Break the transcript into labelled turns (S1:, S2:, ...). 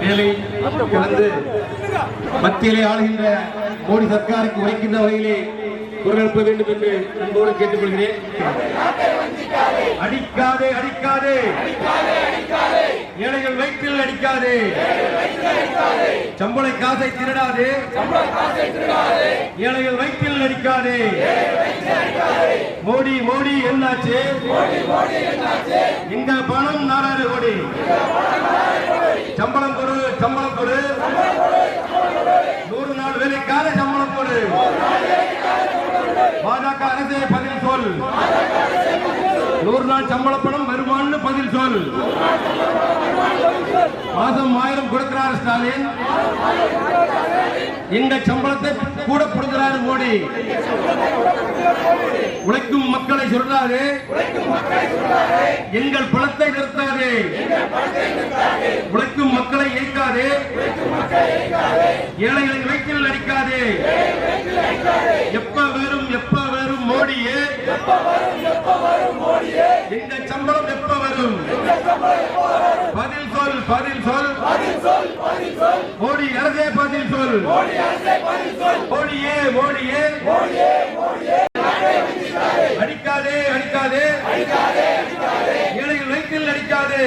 S1: மேலே கடந்து மத்தியிலே ஆளுகின்ற மோடி சர்க்காருக்கு உரைக்கின்ற வகையிலே குரல் எழுப்ப வேண்டும் என்று அன்போடு கேட்டுக்கொள்கிறேன். அடிக்காதே அடிக்காதே, ஏழைகள் வயிற்றில் அடிக்காதே, சம்பளை காசை திருடாதே, ஏழைகள் வயிற்றில் அடிக்காதே. மோடி மோடி என்னாச்சு, எங்க பணம் 4000 கோடி, சம்பளம் கொடு சம்பளம் கொடு, 100 நாள் வேலைக்காக சம்பளம் கொடு. பாஜக அரசே பதில் சொல், 100 நாள் சம்பள பணம் வருமானு பதில் சொல். மாதம் 1000 கொடுக்கிறார் ஸ்டாலின், எங்க சம்பளத்தை கூட கொடுக்கிறார் மோடி. உழைக்கும் மக்களை சொல்றாரு, எங்கள் பணத்தை நிறுத்தாதே, உழைக்கும் மக்களை ஏற்காதே, ஏழைகளின் வயிற்றில் அடிக்காதே. எப்ப வரும் மோடியே, எங்க சம்பளம் எப்ப வரும், பதில் சொல் பதில் சொல், மோடி அரசே பதில் சொல், மோடியே மோடியே. அடிக்காதே அடிக்காதே, ஏழைகள் வயிற்றில் அடிக்காதே,